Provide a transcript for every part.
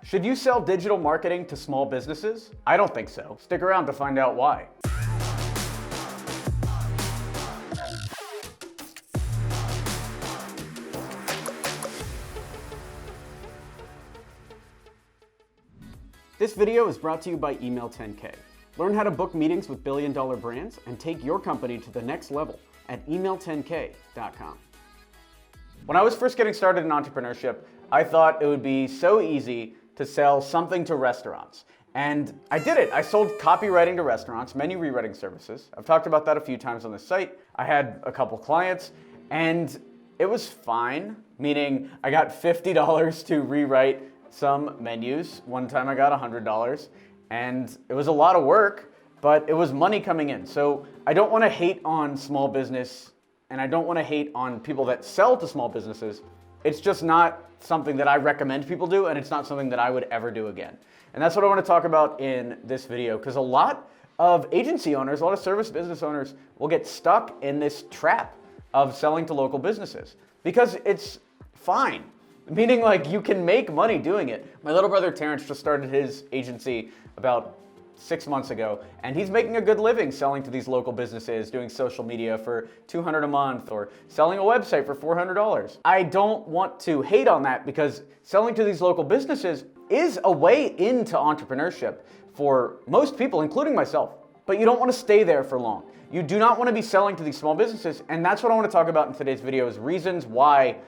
Should you sell digital marketing to small businesses? I don't think so. Stick around to find out why. This video is brought to you by Email 10K. Learn how to book meetings with billion-dollar brands and take your company to the next level at email10k.com. When I was first getting started in entrepreneurship, I thought it would be so easy to sell something to restaurants. And I did it. I sold copywriting to restaurants, menu rewriting services. I've talked about that a few times on the site. I had a couple clients and it was fine, meaning I got $50 to rewrite some menus. One time I got $100 and it was a lot of work, but it was money coming in. So I don't want to hate on small business and I don't want to hate on people that sell to small businesses. It's just not something that I recommend people do, and it's not something that I would ever do again. And that's what I want to talk about in this video, because a lot of agency owners, a lot of service business owners will get stuck in this trap of selling to local businesses because it's fine. Meaning, like, you can make money doing it. My little brother Terrence just started his agency about 6 months ago, and he's making a good living selling to these local businesses, doing social media for $200 a month or selling a website for $400. I don't want to hate on that because selling to these local businesses is a way into entrepreneurship for most people, including myself. But you don't want to stay there for long. You do not want to be selling to these small businesses, and that's what I want to talk about in today's video is reasons why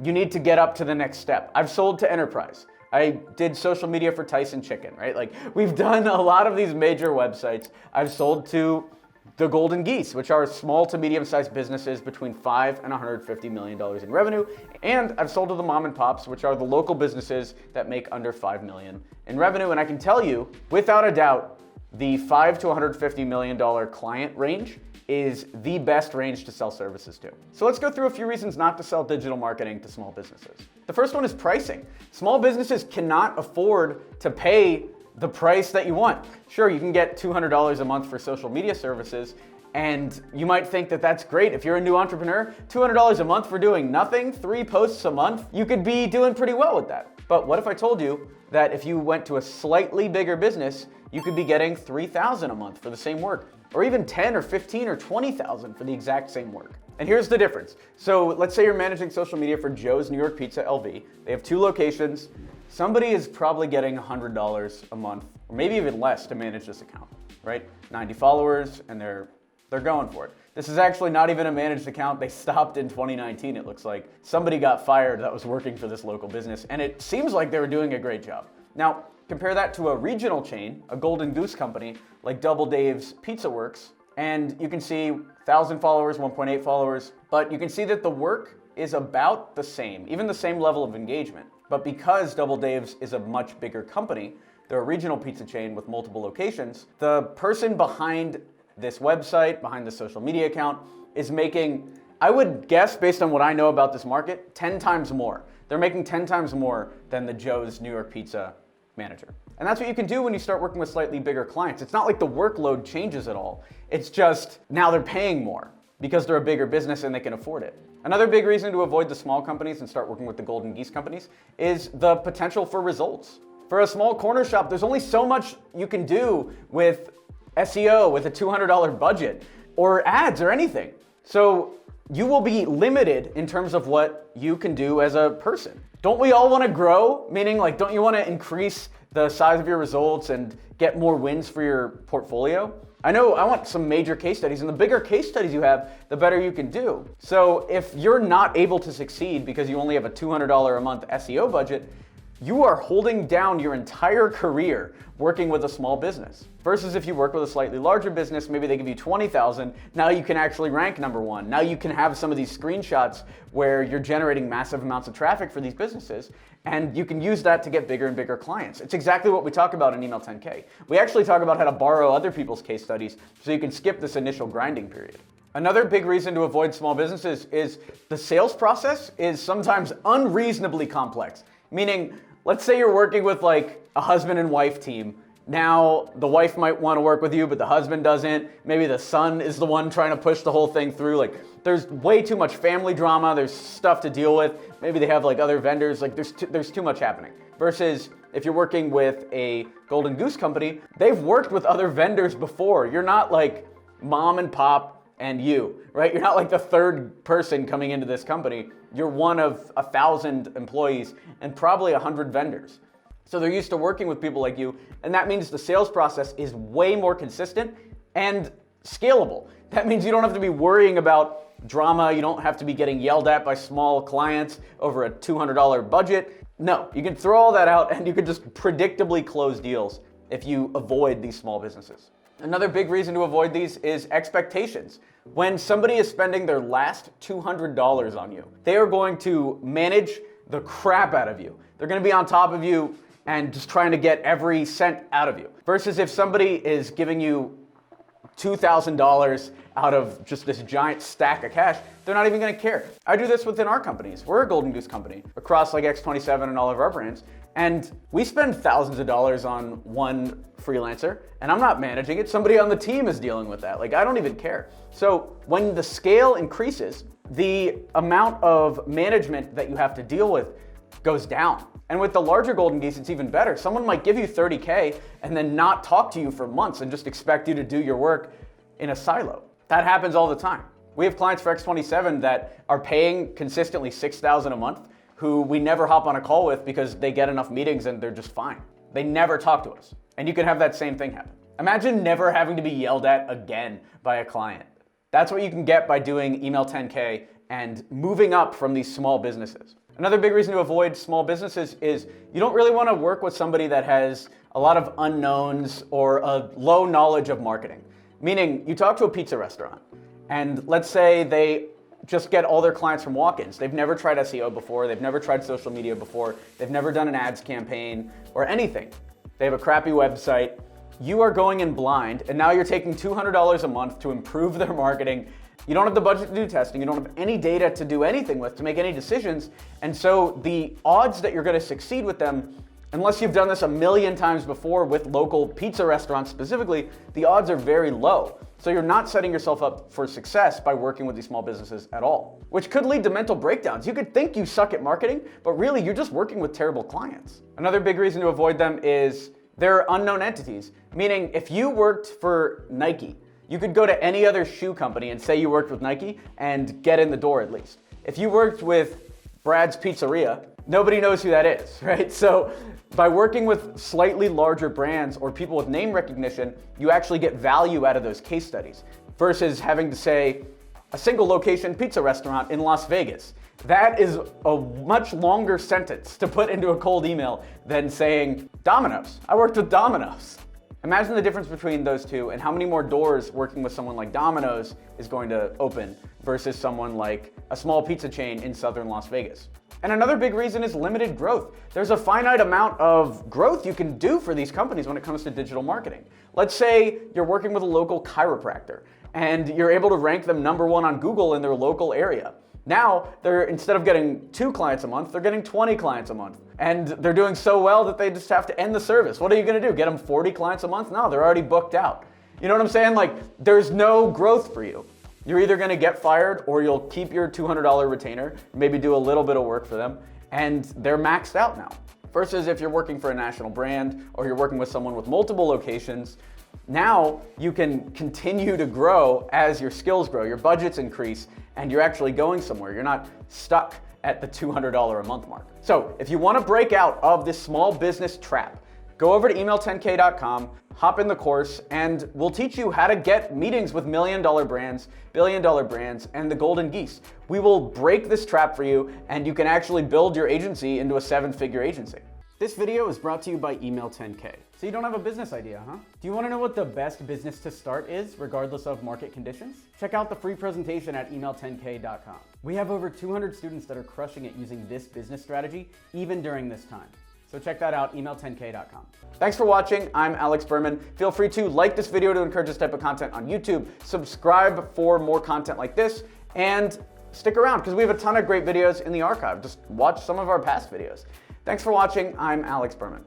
you need to get up to the next step. I've sold to enterprise. I did social media for Tyson Chicken, right? Like, we've done a lot of these major websites. I've sold to the Golden Geese, which are small to medium-sized businesses between $5 and $150 million in revenue. And I've sold to the mom and pops, which are the local businesses that make under $5 million in revenue. And I can tell you, without a doubt, the $5 to $150 million client range is the best range to sell services to. So let's go through a few reasons not to sell digital marketing to small businesses. The first one is pricing. Small businesses cannot afford to pay the price that you want. Sure, you can get $200 a month for social media services, and you might think that that's great. If you're a new entrepreneur, $200 a month for doing nothing, 3 posts a month, you could be doing pretty well with that. But what if I told you that if you went to a slightly bigger business, you could be getting $3,000 a month for the same work, or even 10 or 15 or 20,000 for the exact same work. And here's the difference. So let's say you're managing social media for Joe's New York Pizza LV. They have 2 locations. Somebody is probably getting $100 a month, or maybe even less to manage this account, right? 90 followers, and they're going for it. This is actually not even a managed account. They stopped in 2019, it looks like. Somebody got fired that was working for this local business, and it seems like they were doing a great job. Now, compare that to a regional chain, a Golden Goose company, like Double Dave's Pizza Works, and you can see 1,000 followers, 1.8 followers, but you can see that the work is about the same, even the same level of engagement. But because Double Dave's is a much bigger company, they're a regional pizza chain with multiple locations, the person behind this website, behind the social media account, is making, I would guess based on what I know about this market, 10 times more. They're making 10 times more than the Joe's New York Pizza manager. And that's what you can do when you start working with slightly bigger clients. It's not like the workload changes at all. It's just now they're paying more because they're a bigger business and they can afford it. Another big reason to avoid the small companies and start working with the Golden Geese companies is the potential for results. For a small corner shop, there's only so much you can do with SEO, with a $200 budget, or ads or anything. So you will be limited in terms of what you can do as a person. Don't we all want to grow? Meaning, like, don't you want to increase the size of your results and get more wins for your portfolio? I know I want some major case studies, and the bigger case studies you have, the better you can do. So if you're not able to succeed because you only have a $200 a month SEO budget, you are holding down your entire career working with a small business. Versus if you work with a slightly larger business, maybe they give you 20,000, now you can actually rank #1. Now you can have some of these screenshots where you're generating massive amounts of traffic for these businesses, and you can use that to get bigger and bigger clients. It's exactly what we talk about in Email 10K. We actually talk about how to borrow other people's case studies so you can skip this initial grinding period. Another big reason to avoid small businesses is the sales process is sometimes unreasonably complex. Meaning, let's say you're working with like a husband and wife team. Now, the wife might want to work with you, but the husband doesn't. Maybe the son is the one trying to push the whole thing through. Like, there's way too much family drama. There's stuff to deal with. Maybe they have like other vendors. Like, there's too much happening. Versus If you're working with a Golden Goose company, they've worked with other vendors before. You're not like mom and pop and you, right? You're not like the third person coming into this company. You're one of 1,000 employees and probably 100 vendors. So they're used to working with people like you, and that means the sales process is way more consistent and scalable. That means you don't have to be worrying about drama. You don't have to be getting yelled at by small clients over a $200 budget. No, you can throw all that out and you can just predictably close deals if you avoid these small businesses. Another big reason to avoid these is expectations. When somebody is spending their last $200 on you, they are going to manage the crap out of you. They're going to be on top of you and just trying to get every cent out of you. Versus if somebody is giving you $2,000 out of just this giant stack of cash, they're not even gonna care. I do this within our companies. We're a Golden Goose company across like X27 and all of our brands. And we spend thousands of dollars on one freelancer and I'm not managing it. Somebody on the team is dealing with that. Like, I don't even care. So when the scale increases, the amount of management that you have to deal with goes down. And with the larger Golden Geese, it's even better. Someone might give you $30K and then not talk to you for months and just expect you to do your work in a silo. That happens all the time. We have clients for X27 that are paying consistently $6,000 a month who we never hop on a call with because they get enough meetings and they're just fine. They never talk to us. And you can have that same thing happen. Imagine never having to be yelled at again by a client. That's what you can get by doing email 10K and moving up from these small businesses. Another big reason to avoid small businesses is you don't really want to work with somebody that has a lot of unknowns or a low knowledge of marketing. Meaning, you talk to a pizza restaurant, and let's say they just get all their clients from walk-ins. They've never tried SEO before, they've never tried social media before, they've never done an ads campaign or anything. They have a crappy website. You are going in blind, and now you're taking $200 a month to improve their marketing. You don't have the budget to do testing, you don't have any data to do anything with, to make any decisions, and so the odds that you're gonna succeed with them, unless you've done this a million times before with local pizza restaurants specifically, the odds are very low. So you're not setting yourself up for success by working with these small businesses at all, which could lead to mental breakdowns. You could think you suck at marketing, but really you're just working with terrible clients. Another big reason to avoid them is they're unknown entities, meaning if you worked for Nike, you could go to any other shoe company and say you worked with Nike and get in the door at least. If you worked with Brad's Pizzeria, nobody knows who that is, right? So by working with slightly larger brands or people with name recognition, you actually get value out of those case studies versus having to say a single location pizza restaurant in Las Vegas. That is a much longer sentence to put into a cold email than saying Domino's. I worked with Domino's. Imagine the difference between those two and how many more doors working with someone like Domino's is going to open versus someone like a small pizza chain in southern Las Vegas. And another big reason is limited growth. There's a finite amount of growth you can do for these companies when it comes to digital marketing. Let's say you're working with a local chiropractor and you're able to rank them #1 on Google in their local area. Now, instead of getting 2 clients a month, they're getting 20 clients a month. And they're doing so well that they just have to end the service. What are you gonna do? Get them 40 clients a month? No, they're already booked out. You know what I'm saying? Like, there's no growth for you. You're either gonna get fired or you'll keep your $200 retainer, maybe do a little bit of work for them, and they're maxed out now. Versus if you're working for a national brand or you're working with someone with multiple locations, now you can continue to grow as your skills grow, your budgets increase, and you're actually going somewhere. You're not stuck at the $200 a month mark. So if you want to break out of this small business trap, go over to email10k.com, hop in the course, and we'll teach you how to get meetings with $1 million brands, $1 billion brands, and the Golden Geese. We will break this trap for you, and you can actually build your agency into a 7-figure agency. This video is brought to you by Email 10K. So you don't have a business idea, huh? Do you want to know what the best business to start is, regardless of market conditions? Check out the free presentation at email10k.com. We have over 200 students that are crushing it using this business strategy, even during this time. So check that out, email10k.com. Thanks for watching. I'm Alex Berman. Feel free to like this video to encourage this type of content on YouTube, subscribe for more content like this, and stick around because we have a ton of great videos in the archive. Just watch some of our past videos. Thanks for watching. I'm Alex Berman.